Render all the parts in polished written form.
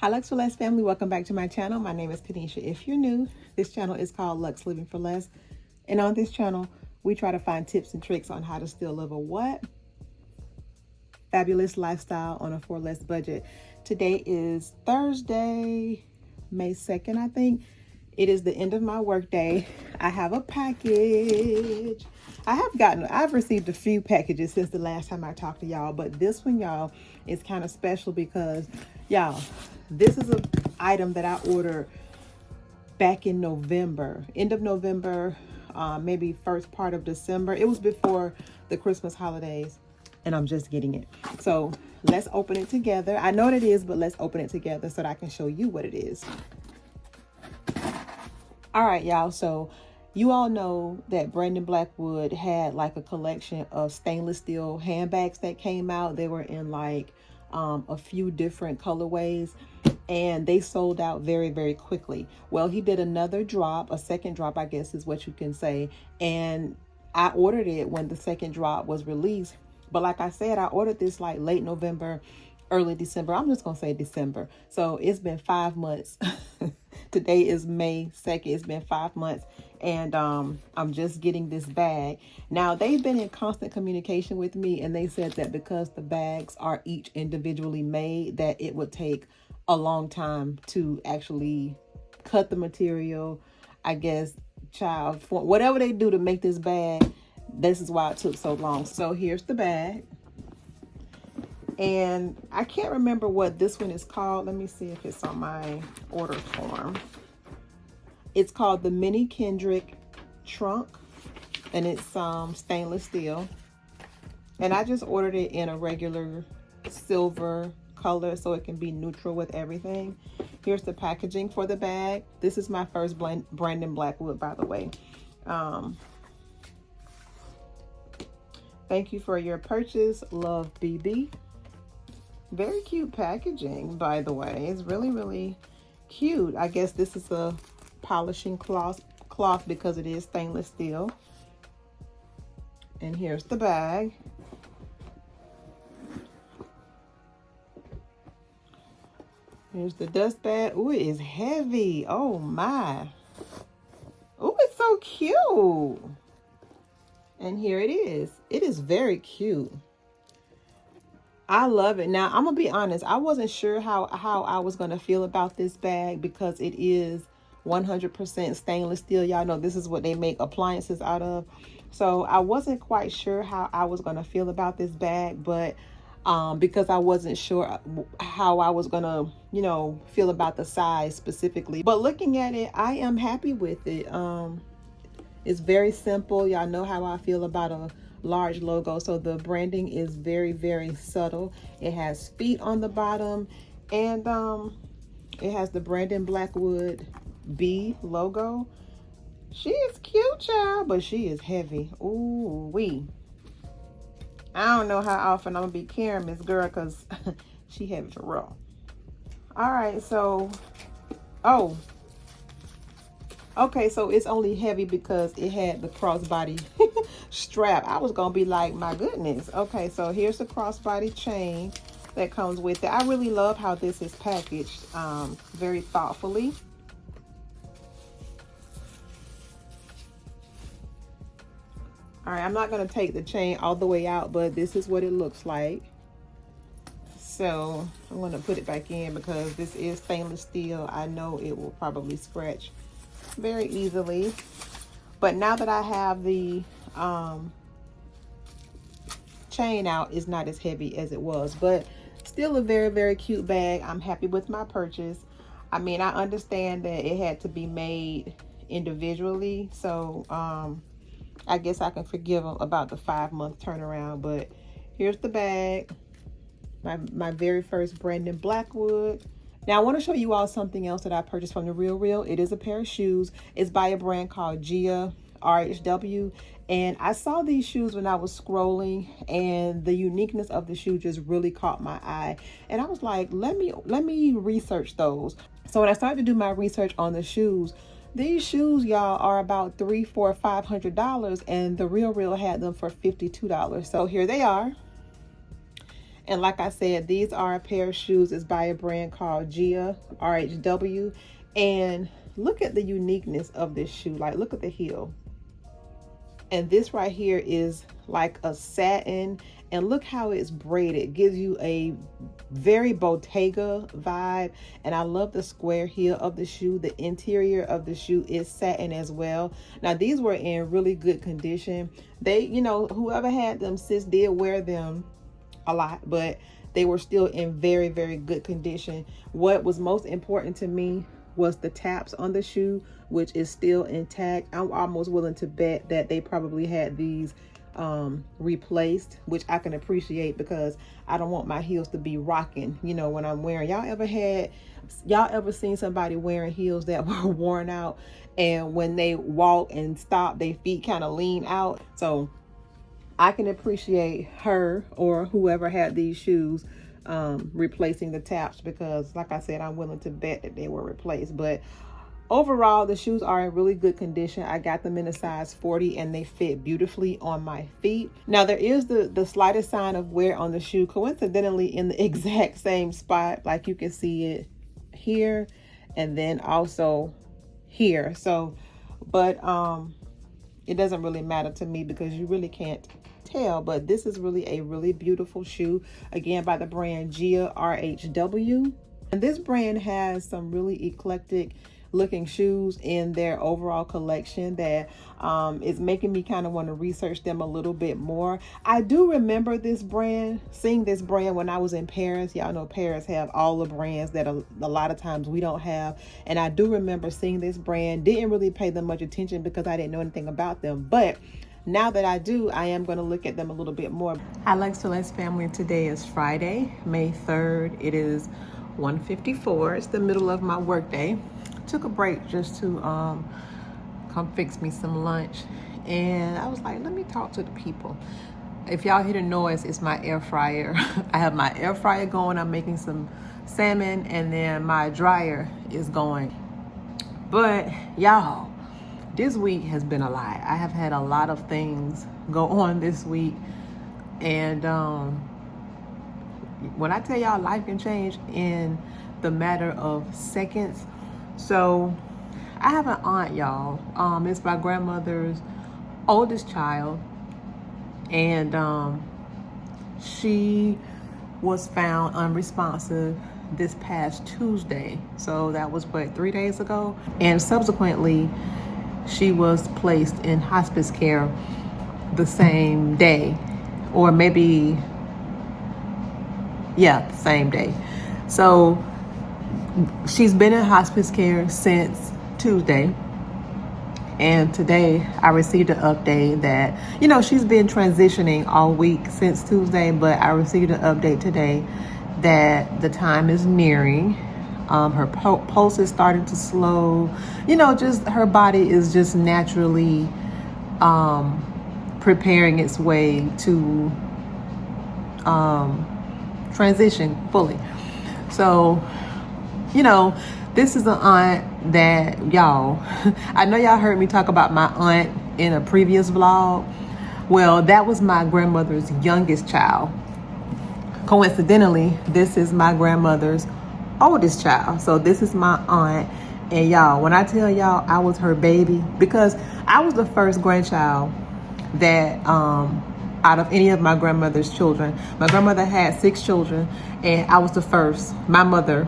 Hi Lux for Less family, welcome back to my channel. My name is Kanisha. If you're new, this channel is called Lux Living for Less. And on this channel, we try to find tips and tricks on how to still live a what? Fabulous lifestyle on a for less budget. Today is Thursday, May 2nd, I think. It is the end of my work day. I have a package. I've received a few packages since the last time I talked to y'all, but this one, y'all, is kind of special because, y'all, this is an item that I ordered back in November, end of November, maybe first part of December. It was before the Christmas holidays, and I'm just getting it. So let's open it together. I know what it is, but let's open it together so that I can show you what it is. All right, y'all. So you all know that Brandon Blackwood had like a collection of stainless steel handbags that came out. They were in like a few different colorways, and they sold out very, very quickly. Well, he did another drop, a second drop, I guess is what you can say. And I ordered it when the second drop was released. But like I said, I ordered this like late November, early December. I'm just going to say December. So it's been 5 months. Today is May 2nd. It's been 5 months. And I'm just getting this bag. Now, they've been in constant communication with me. And they said that because the bags are each individually made, that it would take a long time to actually cut the material. I guess, whatever they do to make this bag, this is why it took so long. So here's the bag. And I can't remember what this one is called. Let me see if it's on my order form. It's called the Mini Kendrick Trunk, and it's stainless steel. And I just ordered it in a regular silver color so it can be neutral with everything. Here's the packaging for the bag. This is my first Brandon Blackwood, by the way. Thank you for your purchase. Love, BB. Very cute packaging, by the way. It's really, really cute. I guess this is a polishing cloth because it is stainless steel. And here's the bag. Here's the dust bag. Ooh, it is heavy. Oh my. Ooh, it's so cute. And here it is. It is very cute. I love it. Now, I'm going to be honest. I wasn't sure how I was going to feel about this bag because it is 100% stainless steel. Y'all know this is what they make appliances out of. So I wasn't quite sure how I was going to feel about this bag, but because I wasn't sure how I was going to, feel about the size specifically. But looking at it, I am happy with it. It's very simple. Y'all know how I feel about a large logo. So the branding is very, very subtle. It has feet on the bottom, and it has the Brandon Blackwood B logo. She is cute, child, but she is heavy. Ooh wee. I don't know how often I'm gonna be carrying this girl because she heavy for real. All right, so okay, so it's only heavy because it had the crossbody strap. I was going to be like, my goodness. Okay, so here's the crossbody chain that comes with it. I really love how this is packaged very thoughtfully. All right, I'm not going to take the chain all the way out, but this is what it looks like. So I'm going to put it back in because this is stainless steel. I know it will probably scratch very easily, but now that I have the chain out, it's not as heavy as it was, but still a very, very cute bag. I'm happy with my purchase. I mean, I understand that it had to be made individually, so I guess I can forgive them about the 5-month turnaround. But here's the bag, my very first Brandon Blackwood. Now, I want to show you all something else that I purchased from The Real. It is a pair of shoes. It's by a brand called Gia RHW. And I saw these shoes when I was scrolling, and the uniqueness of the shoe just really caught my eye. And I was like, let me research those. So when I started to do my research on the shoes, these shoes, y'all, are about $300, $400, $500, and The Real had them for $52. So here they are. And like I said, these are a pair of shoes. It's by a brand called Gia, RHW. And look at the uniqueness of this shoe. Like, look at the heel. And this right here is like a satin, and look how it's braided. It gives you a very Bottega vibe. And I love the square heel of the shoe. The interior of the shoe is satin as well. Now these were in really good condition. They, you know, whoever had them, sis, did wear them a lot, but they were still in very, very good condition. What was most important to me was the taps on the shoe, which is still intact. I'm almost willing to bet that they probably had these replaced, which I can appreciate, because I don't want my heels to be rocking, you know, when I'm wearing. Y'all ever seen somebody wearing heels that were worn out, and when they walk and stop, their feet kind of lean out? So I can appreciate her or whoever had these shoes replacing the taps, because like I said, I'm willing to bet that they were replaced. But overall, the shoes are in really good condition. I got them in a size 40 and they fit beautifully on my feet. Now there is the slightest sign of wear on the shoe, coincidentally in the exact same spot. Like you can see it here and then also here. So, but it doesn't really matter to me because you really can't tell. But this is really a really beautiful shoe, again by the brand Gia, RHW. And this brand has some really eclectic looking shoes in their overall collection that is making me kind of want to research them a little bit more. I do remember this brand, seeing this brand when I was in Paris. Y'all know Paris have all the brands that a lot of times we don't have. And I do remember seeing this brand, didn't really pay them much attention because I didn't know anything about them. But now that I do, I am going to look at them a little bit more. Hi Lex to Lex family. Today is Friday, May 3rd. It is 1:54. It's the middle of my work day. Took a break just to come fix me some lunch, and I was like, let me talk to the people. If y'all hear the noise, it's my air fryer. I have my air fryer going. I'm making some salmon, and then my dryer is going. But y'all, this week has been a lot. I have had a lot of things go on this week, and when I tell y'all life can change in the matter of seconds. So I have an aunt, y'all. It's my grandmother's oldest child, and she was found unresponsive this past Tuesday. So that was what, 3 days ago? And subsequently, she was placed in hospice care the same day, or maybe, yeah, the same day. So she's been in hospice care since Tuesday, and today I received an update that, you know, she's been transitioning all week since Tuesday, but I received an update today that the time is nearing. Her pulse is starting to slow. You know, just her body is just naturally preparing its way to transition fully. So, you know, this is an aunt that, y'all, I know y'all heard me talk about my aunt in a previous vlog. Well, that was my grandmother's youngest child. Coincidentally, this is my grandmother's oldest child. So this is my aunt. And y'all, when I tell y'all I was her baby, because I was the first grandchild that out of any of my grandmother's children. My grandmother had 6 children, and I was the first. My mother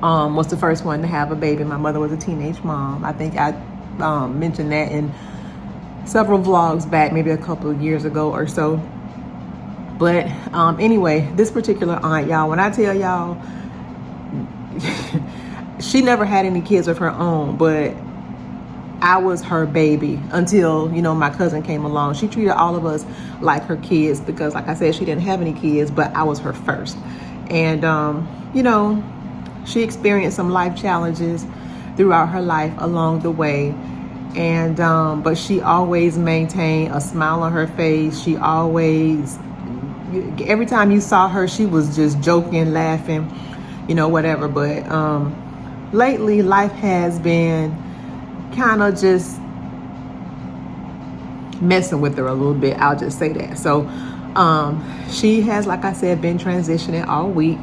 was the first one to have a baby. My mother was a teenage mom. I think I mentioned that in several vlogs back, maybe a couple of years ago or so. But anyway, this particular aunt, y'all, when I tell y'all, she never had any kids of her own, but I was her baby until, you know, my cousin came along. She treated all of us like her kids because, like I said, she didn't have any kids, but I was her first. And, you know, she experienced some life challenges throughout her life along the way. And, but she always maintained a smile on her face. She always, every time you saw her, she was just joking, laughing, you know, whatever. But lately, life has been kind of just messing with her a little bit. I'll just say that. So She has, like I said, been transitioning all week,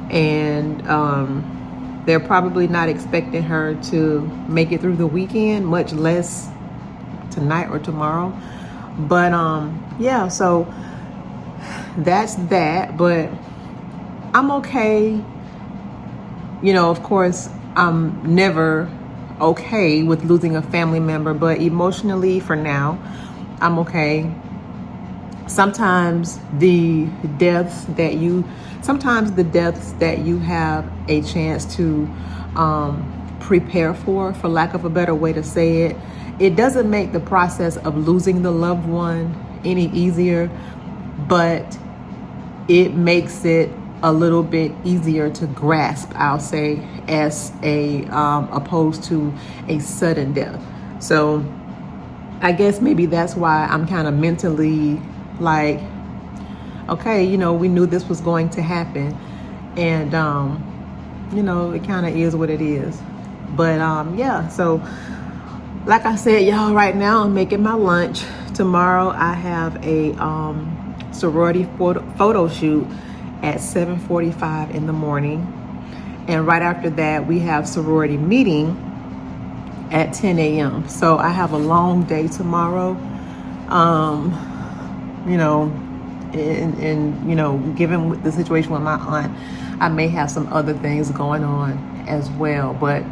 and they're probably not expecting her to make it through the weekend, much less tonight or tomorrow. But yeah, so that's that. But I'm okay. You know, of course, I'm never okay with losing a family member, but emotionally for now, I'm okay. Sometimes the deaths that you have a chance to prepare for lack of a better way to say it, it doesn't make the process of losing the loved one any easier, but it makes it a little bit easier to grasp, I'll say, as a opposed to a sudden death. So I guess maybe that's why I'm kind of mentally like, okay, you know, we knew this was going to happen, and you know, it kind of is what it is. But yeah, so like I said, y'all, right now I'm making my lunch. Tomorrow I have a sorority photo shoot at 7:45 in the morning, and right after that we have sorority meeting at 10 a.m. So I have a long day tomorrow. You know, and you know, given the situation with my aunt, I may have some other things going on as well. But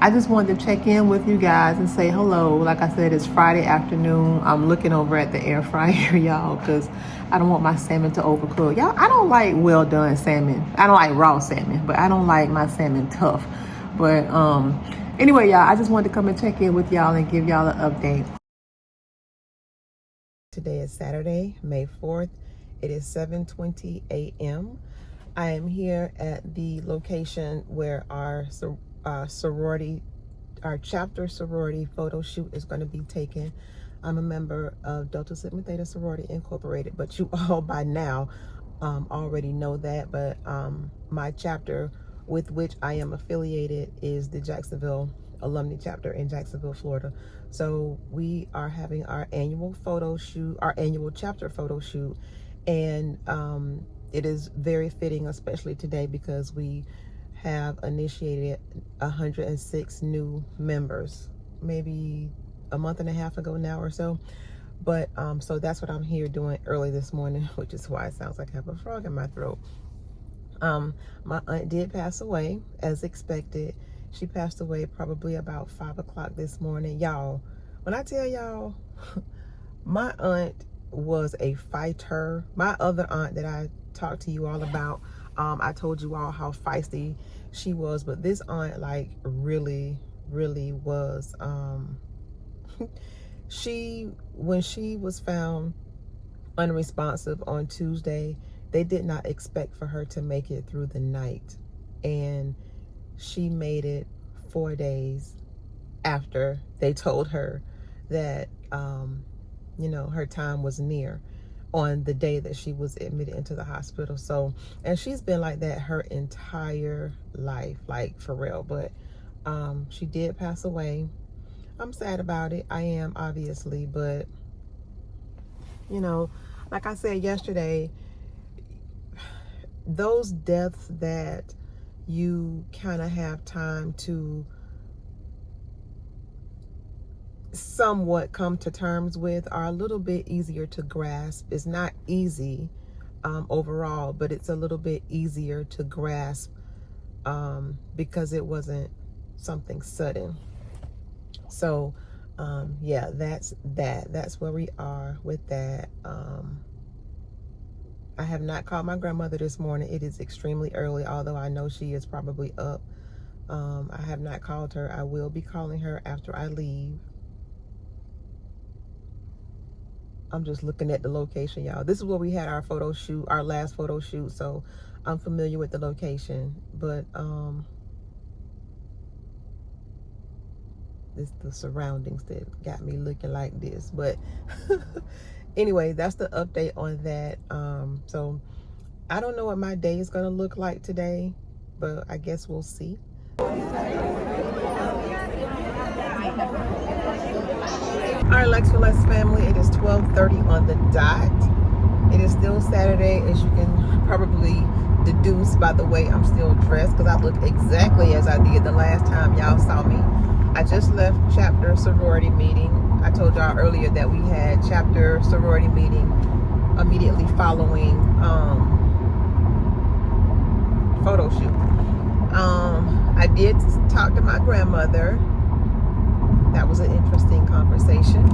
I just wanted to check in with you guys and say hello. Like I said, it's Friday afternoon. I'm looking over at the air fryer, y'all, because I don't want my salmon to overcook. Y'all, I don't like well done salmon. I don't like raw salmon, but I don't like my salmon tough. But anyway, y'all, I just wanted to come and check in with y'all and give y'all an update. Today is Saturday, May 4th. It is 7:20 a.m. I am here at the location where our sorority, our chapter sorority photo shoot is going to be taken. I'm a member of Delta Sigma Theta Sorority Incorporated, but you all by now already know that. But my chapter with which I am affiliated is the Jacksonville Alumni Chapter in Jacksonville, Florida. So we are having our annual photo shoot, our annual chapter photo shoot, and it is very fitting, especially today, because we have initiated 106 new members, maybe a month and a half ago now or so. But so that's what I'm here doing early this morning, which is why it sounds like I have a frog in my throat. My aunt did pass away as expected. She passed away probably about 5 o'clock this morning. Y'all, when I tell y'all, my aunt was a fighter. My other aunt that I talked to you all about, I told you all how feisty she was, but this aunt, like, really was. When she was found unresponsive on Tuesday, they did not expect for her to make it through the night, and she made it 4 days after they told her that you know, her time was near, on the day that she was admitted into the hospital. So, and she's been like that her entire life, like, for real. But she did pass away. I'm sad about it. I am, obviously, but you know, like I said yesterday, those deaths that you kind of have time to somewhat come to terms with are a little bit easier to grasp. It's not easy overall, but it's a little bit easier to grasp because it wasn't something sudden. So yeah, that's where we are with that. I have not called my grandmother this morning. It is extremely early, although I know she is probably up. I have not called her. I will be calling her after I leave. I'm just looking at the location, y'all. This is where we had our photo shoot, our last photo shoot, so I'm familiar with the location. But it's the surroundings that got me looking like this. But anyway, that's the update on that. So I don't know what my day is gonna look like today, but I guess we'll see. All right, Lex for Less family, it is 12:30 on the dot. It is still Saturday, as you can probably deduce by the way I'm still dressed, because I look exactly as I did the last time y'all saw me. I just left chapter sorority meeting. I told y'all earlier that we had chapter sorority meeting immediately following photo shoot. I did talk to my grandmother. That was an interesting conversation.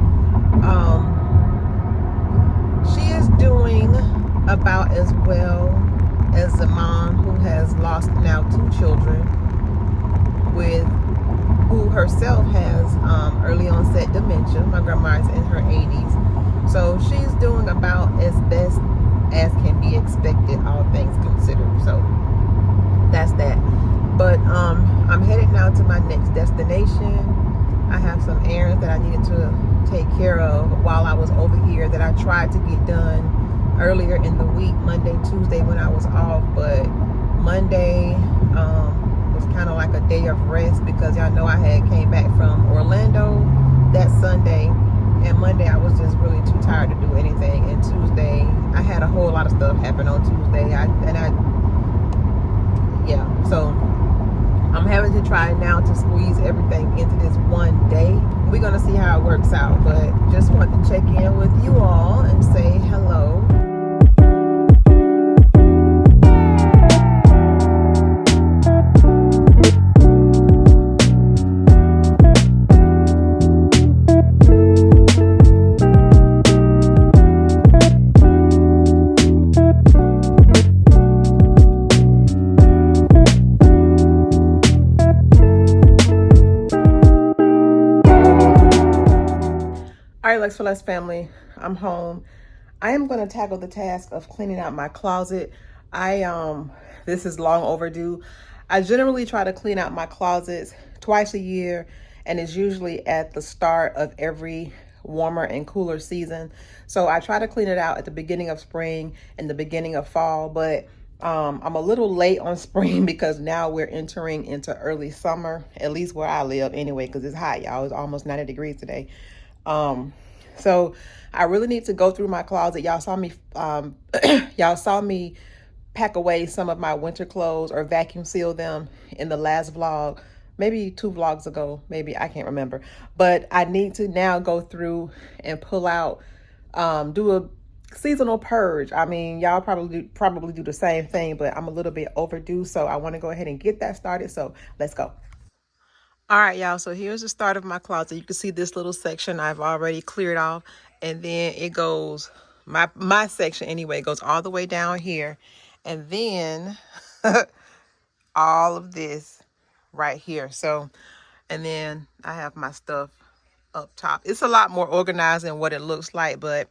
She is doing about as well as the mom who has lost now 2 children, with who herself has early onset dementia. My grandma is in her 80s, so she's doing about as best as can be expected, all things considered. So that's that. But I'm headed now to my next destination. I have some errands that I needed to take care of while I was over here that I tried to get done earlier in the week, Monday, Tuesday, when I was off. But Monday was kind of like a day of rest, because y'all know I had came back from Orlando that Sunday, and Monday I was just really too tired to do anything. And Tuesday I had a whole lot of stuff happen on Tuesday. So I'm having to try now to squeeze everything into this one day. We're gonna see how it works out, but just want to check in with you all and say hello. All right, Lex for Less family, I'm home. I am going to tackle the task of cleaning out my closet. This is long overdue. I generally try to clean out my closets twice a year, and it's usually at the start of every warmer and cooler season. So I try to clean it out at the beginning of spring and the beginning of fall, but I'm a little late on spring because now we're entering into early summer, at least where I live anyway, because it's hot, y'all. It's almost 90 degrees today. So I really need to go through my closet. Y'all saw me pack away some of my winter clothes or vacuum seal them in the last vlog, maybe 2 vlogs ago, maybe, I can't remember. But I need to now go through and pull out, do a seasonal purge. I mean, y'all probably do the same thing, but I'm a little bit overdue, so I want to go ahead and get that started. So let's go. All right, y'all, so here's the start of my closet. You can see this little section I've already cleared off, and then it goes, my section anyway, goes all the way down here, and then all of this right here. So, and then I have my stuff up top. It's a lot more organized than what it looks like, but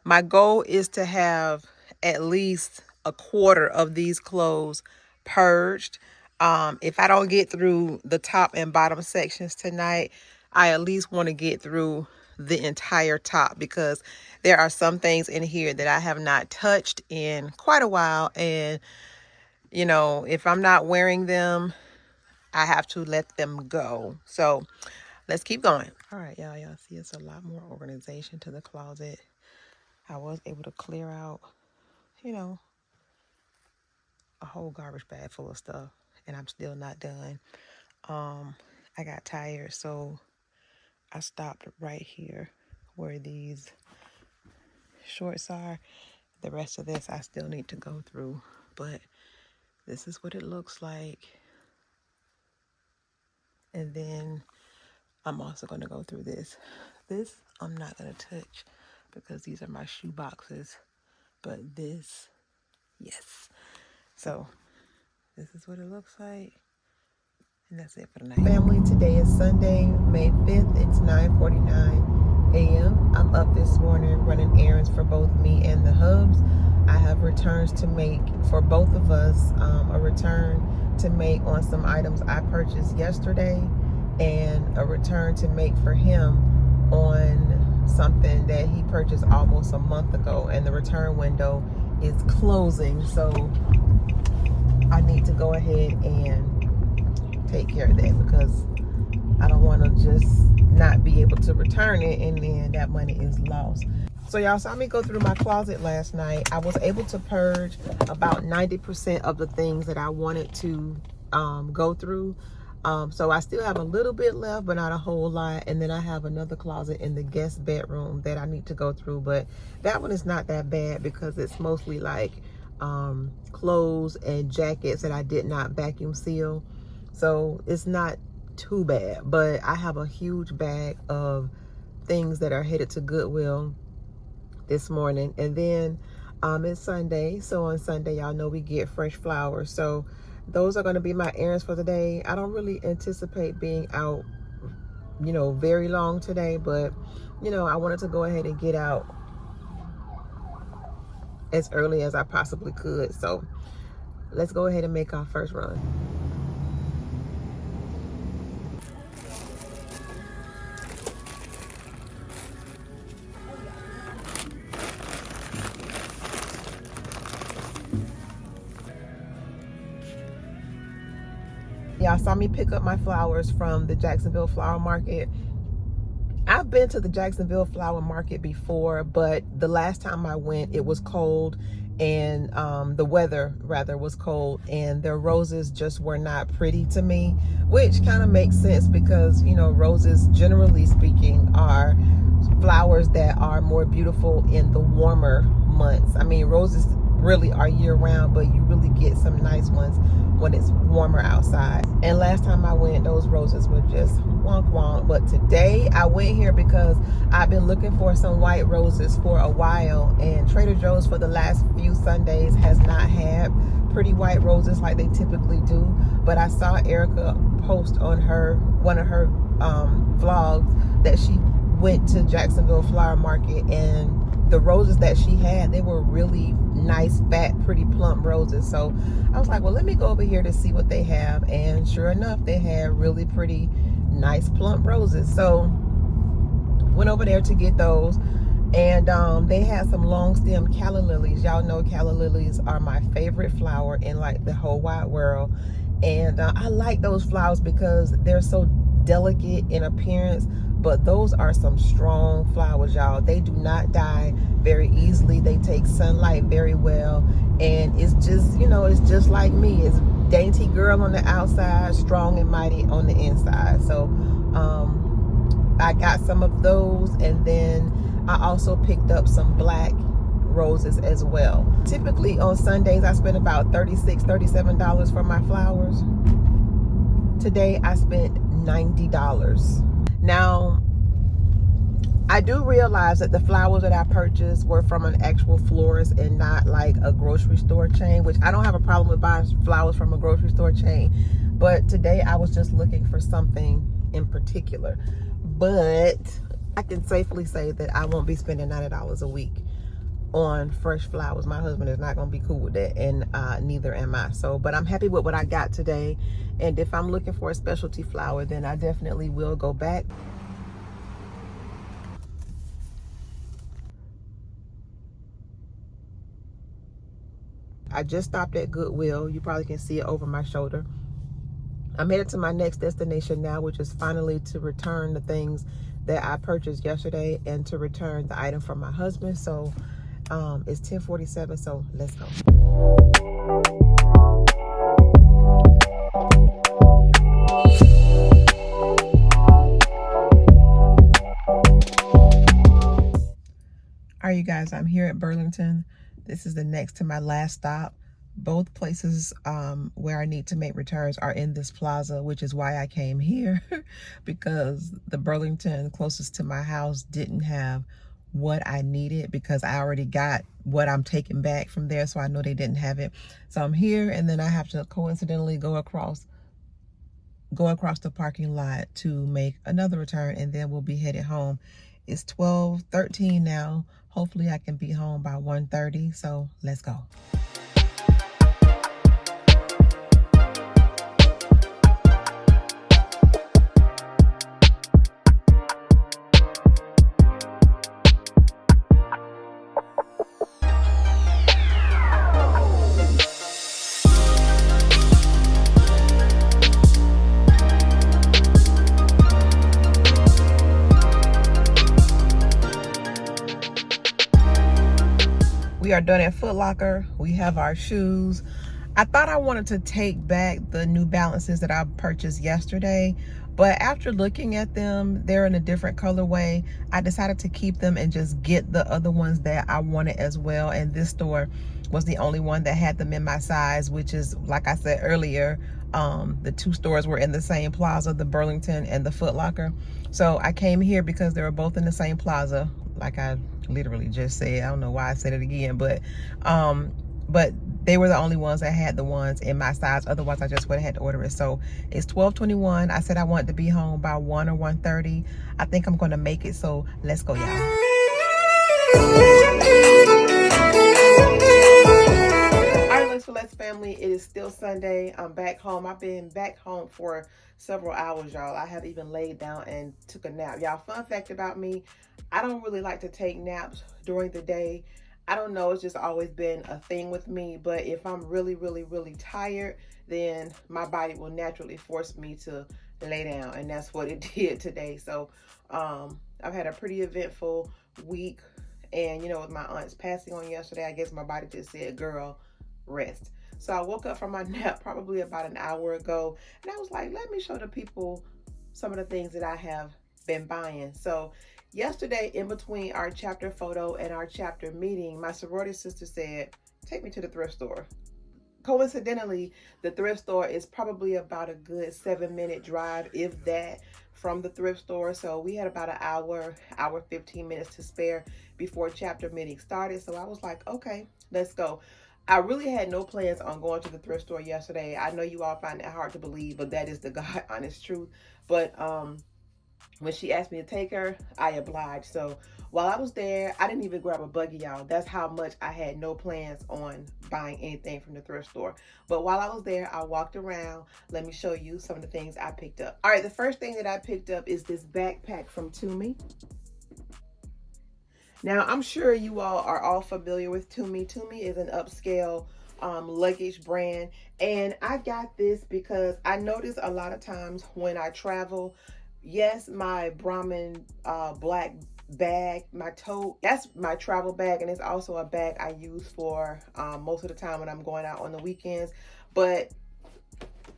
my goal is to have at least a quarter of these clothes purged. If I don't get through the top and bottom sections tonight, I at least want to get through the entire top, because there are some things in here that I have not touched in quite a while. And, you know, if I'm not wearing them, I have to let them go. So let's keep going. All right, y'all see it's a lot more organization to the closet. I was able to clear out, you know, a whole garbage bag full of stuff, and I'm still not done. I got tired, so I stopped right here where these shorts are. The rest of this I still need to go through, but this is what it looks like. And then I'm also going to go through this. This I'm not going to touch because these are my shoe boxes, but this, yes. So this is what it looks like. And that's it for the night. Family, today is Sunday, May 5th. It's 9:49 a.m. I'm up this morning running errands for both me and the hubs. I have returns to make for both of us. A return to make on some items I purchased yesterday, and a return to make for him on something that he purchased almost a month ago, and the return window is closing, so I need to go ahead and take care of that, because I don't want to just not be able to return it, and then that money is lost. So y'all saw me go through my closet last night. I was able to purge about 90% of the things that I wanted to go through. So I still have a little bit left, but not a whole lot. And then I have another closet in the guest bedroom that I need to go through, but that one is not that bad because it's mostly like clothes and jackets that I did not vacuum seal. So it's not too bad, but I have a huge bag of things that are headed to Goodwill this morning. And then it's Sunday, so on Sunday y'all know we get fresh flowers, so those are going to be my errands for the day. I don't really anticipate being out, you know, very long today, but you know, I wanted to go ahead and get out as early as I possibly could. So let's go ahead and make our first run. Y'all saw me pick up my flowers from the Jacksonville Flower Market. I've been to the Jacksonville Flower Market before, but the last time I went, it was cold, and the weather rather was cold, and their roses just were not pretty to me, which kind of makes sense because, you know, roses, generally speaking, are flowers that are more beautiful in the warmer months. I mean, roses really are year round, but you really get some nice ones when it's warmer outside. And last time I went, those roses were just wonk wonk. But today I went here because I've been looking for some white roses for a while, and Trader Joe's for the last few Sundays has not had pretty white roses like they typically do. But I saw Erica post on one of her vlogs that she went to Jacksonville Flower Market, and the roses that she had, they were really nice, fat, pretty plump roses. So I was like, well, let me go over here to see what they have. And sure enough, they had really pretty, nice, plump roses. So went over there to get those. And they had some long stem calla lilies. Y'all know calla lilies are my favorite flower in like the whole wide world. And I like those flowers because they're so delicate in appearance, but those are some strong flowers, y'all. They do not die very easily. They take sunlight very well, and it's just, you know, it's just like me. It's dainty girl on the outside, strong and mighty on the inside. So I got some of those, and then I also picked up some black roses as well. Typically on Sundays I spend about $36-37 for my flowers. Today I spent $90. Now, I do realize that the flowers that I purchased were from an actual florist and not like a grocery store chain, which I don't have a problem with buying flowers from a grocery store chain. But today I was just looking for something in particular. But I can safely say that I won't be spending $90 a week on fresh flowers. My husband is not going to be cool with that, and neither am I. So, but I'm happy with what I got today. And if I'm looking for a specialty flower, then I definitely will go back. I just stopped at Goodwill. You probably can see it over my shoulder. I'm headed to my next destination now, which is finally to return the things that I purchased yesterday and to return the item from my husband. So it's 10:47, so let's go. All right, you guys, I'm here at Burlington. This is the next to my last stop. Both places where I need to make returns are in this plaza, which is why I came here because the Burlington closest to my house didn't have what I needed because I already got what I'm taking back from there, so I know they didn't have it. So I'm here, and then I have to coincidentally go across the parking lot to make another return, and then we'll be headed home. It's 12:13 now. Hopefully I can be home by 1:30, so let's go. We are done at Foot Locker. We have our shoes. I thought I wanted to take back the New Balances that I purchased yesterday, but after looking at them, they're in a different colorway. I decided to keep them and just get the other ones that I wanted as well. And this store was the only one that had them in my size, which is, like I said earlier, the two stores were in the same plaza, the Burlington and the Foot Locker. So I came here because they were both in the same plaza, like I literally just said. I don't know why I said it again, but they were the only ones that had the ones in my size. Otherwise, I just would have had to order it. So it's 12:21. I said I wanted to be home by 1 or 1:30. I think I'm going to make it. So let's go, y'all. Let's Relax family. It is still Sunday. I'm back home. I've been back home for several hours, y'all. I have even laid down and took a nap. Y'all, fun fact about me, I don't really like to take naps during the day. I don't know, it's just always been a thing with me. But if I'm really, really, really tired, then my body will naturally force me to lay down. And that's what it did today. So I've had a pretty eventful week. And, you know, with my aunt's passing on yesterday, I guess my body just said, girl, rest. So I woke up from my nap probably about an hour ago, and I was like, let me show the people some of the things that I have been buying. So yesterday, in between our chapter photo and our chapter meeting, my sorority sister said, take me to the thrift store. Coincidentally, the thrift store is probably about a good 7-minute drive, if that, from the thrift store. So we had about an hour 15 minutes to spare before chapter meeting started. So I was like, okay, let's go. I really had no plans on going to the thrift store yesterday. I know you all find it hard to believe, but that is the God honest truth. But when she asked me to take her, I obliged. So while I was there, I didn't even grab a buggy, y'all. That's how much I had no plans on buying anything from the thrift store. But while I was there, I walked around. Let me show you some of the things I picked up. All right, the first thing that I picked up is this backpack from Tumi. Now, I'm sure you all are all familiar with Tumi. Tumi is an upscale luggage brand. And I got this because I notice a lot of times when I travel, yes, my Brahmin black bag, my tote, that's my travel bag. And it's also a bag I use for most of the time when I'm going out on the weekends. But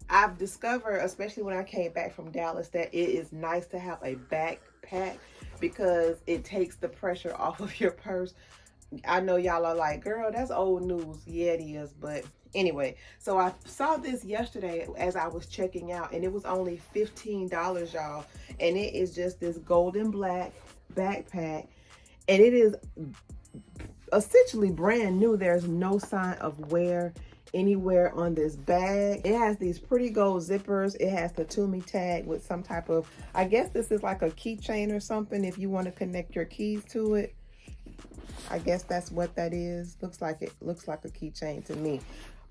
I've discovered, especially when I came back from Dallas, that it is nice to have a backpack because it takes the pressure off of your purse. I know y'all are like, girl, that's old news. Yeah, it is. But anyway, so I saw this yesterday as I was checking out, and it was only $15, y'all. And it is just this golden black backpack, and it is essentially brand new. There's no sign of wear anywhere on this bag. It has these pretty gold zippers. It has the Tumi tag with some type of, I guess this is like a keychain or something if you want to connect your keys to it. I guess that's what that is. Looks like a keychain to me.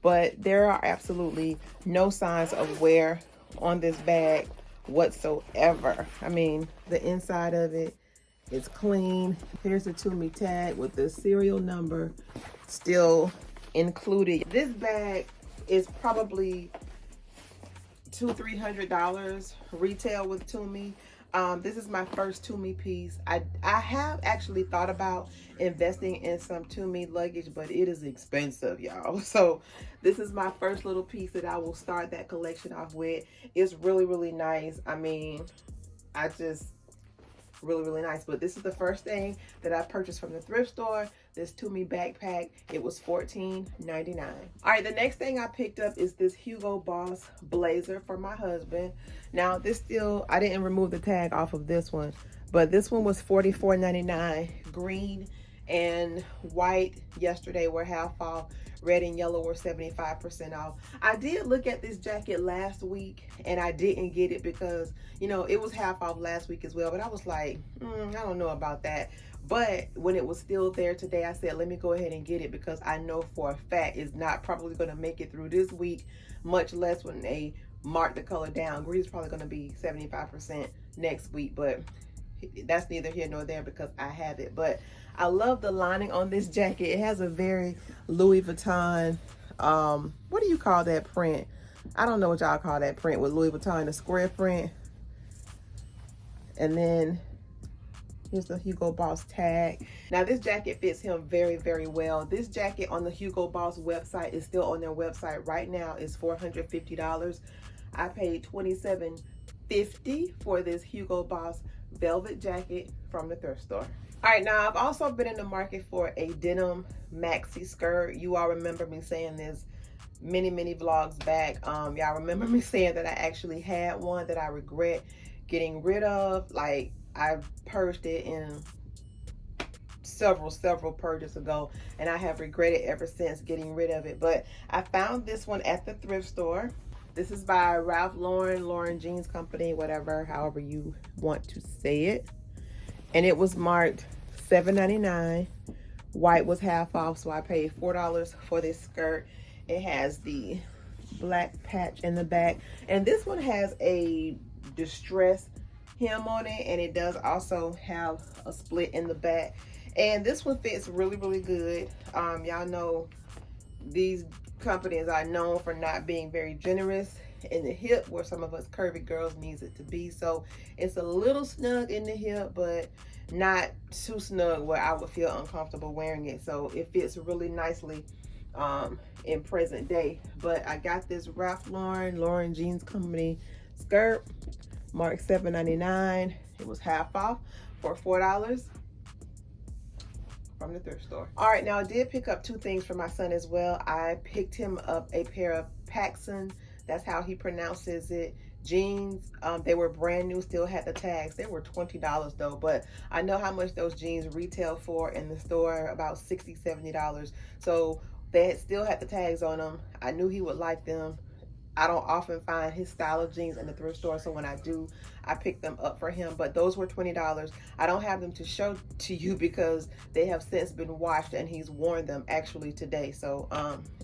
But there are absolutely no signs of wear on this bag whatsoever. I mean, the inside of it is clean. Here's the Tumi tag with the serial number still included. This bag is probably $200-300 retail with Tumi. This is my first Tumi piece. I have actually thought about investing in some Tumi luggage, but it is expensive, y'all. So this is my first little piece that I will start that collection off with. It's really, really nice. I mean, really nice. But this is the first thing that I purchased from the thrift store, this Tumi backpack. It was $14.99. All right, the next thing I picked up is this Hugo Boss blazer for my husband. Now this still, I didn't remove the tag off of this one, but this one was $44.99. Green and white yesterday were half off. Red and yellow were 75% off. I did look at this jacket last week and I didn't get it because, you know, it was half off last week as well. But I was like, I don't know about that. But when it was still there today, I said, let me go ahead and get it because I know for a fact it's not probably going to make it through this week, much less when they mark the color down. Green is probably going to be 75% next week, but that's neither here nor there because I have it. But I love the lining on this jacket. It has a very Louis Vuitton, what do you call that print? I don't know what y'all call that print with Louis Vuitton, the square print. And then Here's the Hugo Boss tag. Now this jacket fits him very, very well. This jacket on the Hugo Boss website is still on their website right now. It's $450. I paid $27.50 for this Hugo Boss velvet jacket from the thrift store. All right, now I've also been in the market for a denim maxi skirt. You all remember me saying this many vlogs back. Y'all remember me saying that I actually had one that I regret getting rid of. Like, I purged it in several purges ago, and I have regretted ever since getting rid of it. But I found this one at the thrift store. This is by Ralph Lauren Jeans Company, whatever, however you want to say it. And it was marked $7.99. White was half off, so I paid $4 for this skirt. It has the black patch in the back, and this one has a distressed hem on it, and it does also have a split in the back. And this one fits really good. Y'all know these companies are known for not being very generous in the hip, where some of us curvy girls needs it to be. So it's a little snug in the hip, but not too snug where I would feel uncomfortable wearing it. So it fits really nicely in present day. But I got this Ralph Lauren Jeans Company skirt marked $7.99. It was half off for $4 from the thrift store. All right, now I did pick up two things for my son as well. I picked him up a pair of Paxson, that's how he pronounces it, jeans. They were brand new, still had the tags. They were $20 though, but I know how much those jeans retail for in the store, about $60-$70. So they still had the tags on them. I knew he would like them. I don't often find his style of jeans in the thrift store, so when I do, I pick them up for him. But those were $20. I don't have them to show to you because they have since been washed, and he's worn them actually today. So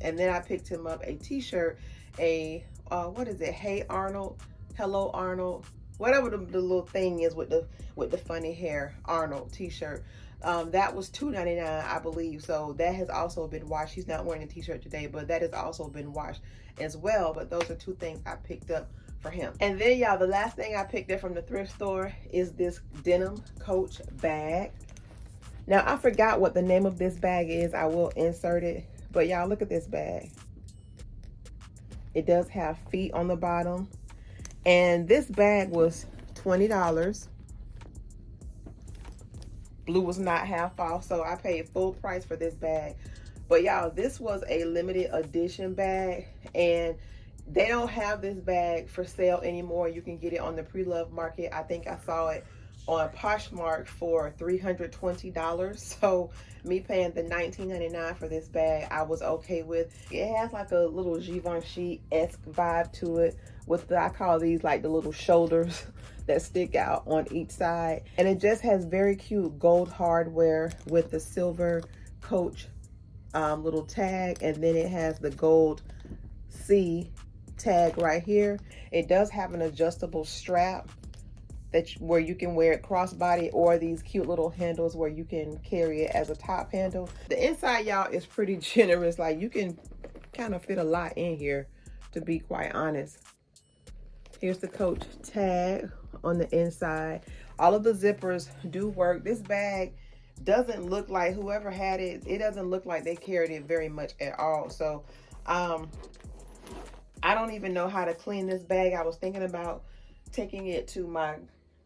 and then I picked him up a t-shirt, a what is it, Hey Arnold, Hello Arnold, whatever the little thing is with the funny hair, Arnold t-shirt. That was $2.99, I believe. So that has also been washed. He's not wearing a t-shirt today, but that has also been washed as well. But those are two things I picked up for him. And then y'all, the last thing I picked up from the thrift store is this denim Coach bag. Now I forgot what the name of this bag is. I will insert it, but y'all look at this bag. It does have feet on the bottom, and this bag was $20. Blue was not half off, so I paid full price for this bag. But y'all, this was a limited edition bag, and they don't have this bag for sale anymore. You can get it on the pre-loved market. I think I saw it on Poshmark for $320. So me paying the $19.99 for this bag, I was okay with. It has like a little Givenchy-esque vibe to it with the, I call these like the little shoulders that stick out on each side. And it just has very cute gold hardware with the silver Coach little tag, and then it has the gold C tag right here. It does have an adjustable strap where you can wear it crossbody, or these cute little handles where you can carry it as a top handle. The inside, y'all, is pretty generous. Like, you can kind of fit a lot in here, to be quite honest. Here's the Coach tag on the inside. All of the zippers do work. This bag doesn't look like, whoever had it, it doesn't look like they carried it very much at all. So I don't even know how to clean this bag. I was thinking about taking it to my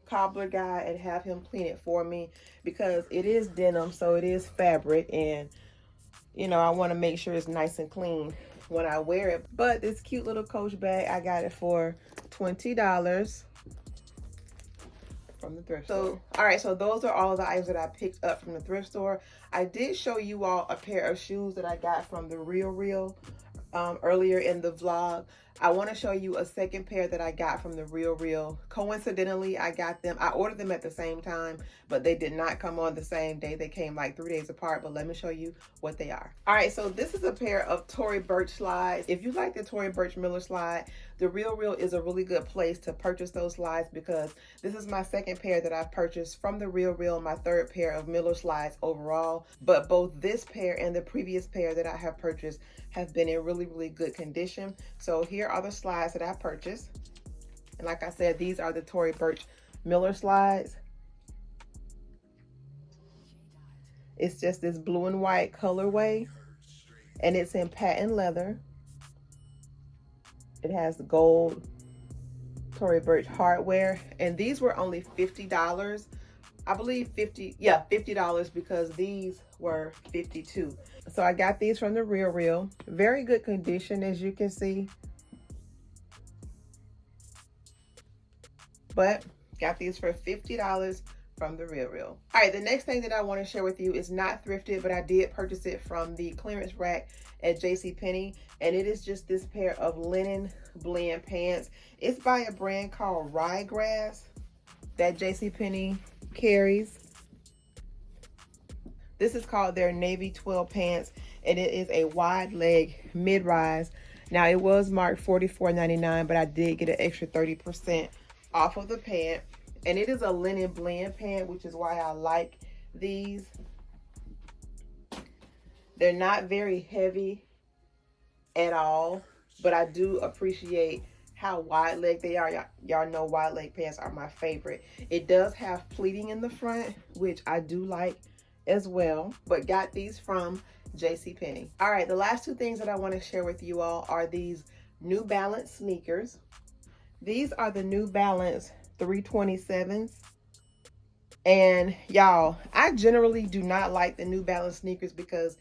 cobbler guy and have him clean it for me, because it is denim, so it is fabric, and you know, I want to make sure it's nice and clean when I wear it. But this cute little Coach bag, I got it for $20 from the thrift store. All right, so those are all of the items that I picked up from the thrift store. I did show you all a pair of shoes that I got from the Real earlier in the vlog. I want to show you a second pair that I got from the Real. Coincidentally, I ordered them at the same time, but they did not come on the same day. They came like 3 days apart, but let me show you what they are. All right, so this is a pair of Tory Burch slides. If you like the Tory Burch Miller slide, the Real is a really good place to purchase those slides, because this is my second pair that I've purchased from the Real, my third pair of Miller slides overall. But both this pair and the previous pair that I have purchased have been in really good condition. So here are the slides that I purchased. And like I said, these are the Tory Burch Miller slides. It's just this blue and white colorway, and it's in patent leather. It has the gold Tory Burch hardware, and these were only $50. I believe $50 because these were $52. So I got these from the Real. Very good condition, as you can see. But got these for $50 from the Real. All right, the next thing that I want to share with you is not thrifted, but I did purchase it from the clearance rack at JCPenney, and it is just this pair of linen blend pants. It's by a brand called Ryegrass that JCPenney carries. This is called their Navy 12 pants, and it is a wide leg mid-rise. Now, it was marked $44.99, but I did get an extra 30% off of the pant. And it is a linen blend pant, which is why I like these. They're not very heavy at all, but I do appreciate how wide leg they are. Y'all know wide leg pants are my favorite. It does have pleating in the front, which I do like as well, but got these from JCPenney. All right, the last two things that I want to share with you all are these New Balance sneakers. These are the New Balance 327s. And y'all, I generally do not like the New Balance sneakers because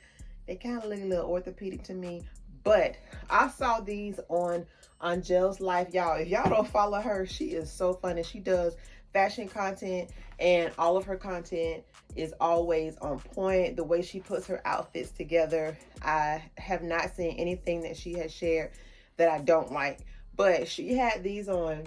they kind of look a little orthopedic to me. But I saw these on Angel's Life. Y'all, if y'all don't follow her, she is so funny. She does fashion content, and all of her content is always on point. The way she puts her outfits together, I have not seen anything that she has shared that I don't like. But she had these on,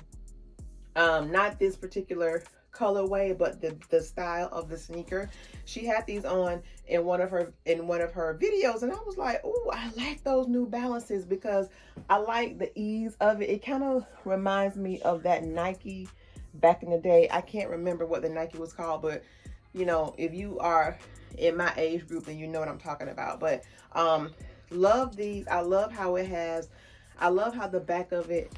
not this particular colorway, but the style of the sneaker. She had these on in one of her videos, and I was like, oh, I like those New Balances because I like the ease of it. It kind of reminds me of that Nike back in the day. I can't remember what the Nike was called, but you know, if you are in my age group, then you know what I'm talking about. But love these. I love how the back of it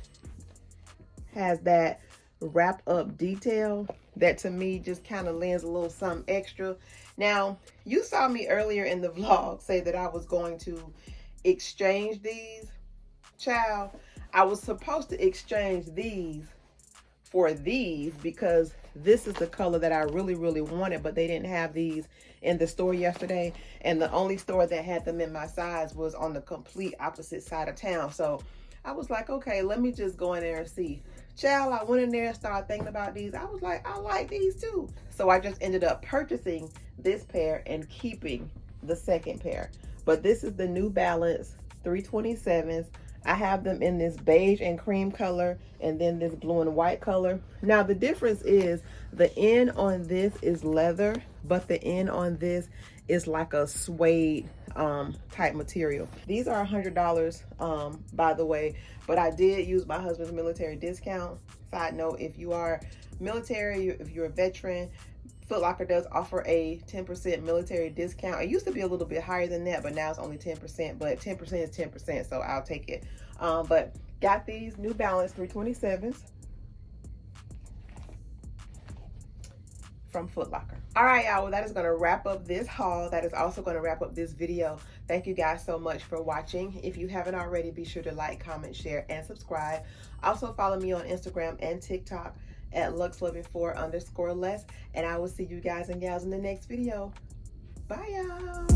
has that wrap up detail that to me just kind of lends a little something extra. Now, you saw me earlier in the vlog say that I was going to exchange these. Child, I was supposed to exchange these for these because this is the color that I really wanted, but they didn't have these in the store yesterday, and the only store that had them in my size was on the complete opposite side of town. So I was like, okay, let me just go in there and see. Child, I went in there and started thinking about these. I was like, I like these too. So I just ended up purchasing this pair and keeping the second pair. But this is the New Balance 327s. I have them in this beige and cream color, and then this blue and white color. Now the difference is the end on this is leather, but the end on this is like a suede type material. These are $100 by the way, but I did use my husband's military discount. Side note, if you are military, if you're a veteran, Foot Locker does offer a 10% military discount. It used to be a little bit higher than that, but now it's only 10%, but 10% is 10%, so I'll take it. But got these New Balance 327s from Foot Locker. All right, y'all, well, that is going to wrap up this haul. That is also going to wrap up this video. Thank you guys so much for watching. If you haven't already, be sure to like, comment, share, and subscribe. Also follow me on Instagram and TikTok at luxloving4_less, and I will see you guys and gals in the next video. Bye, y'all.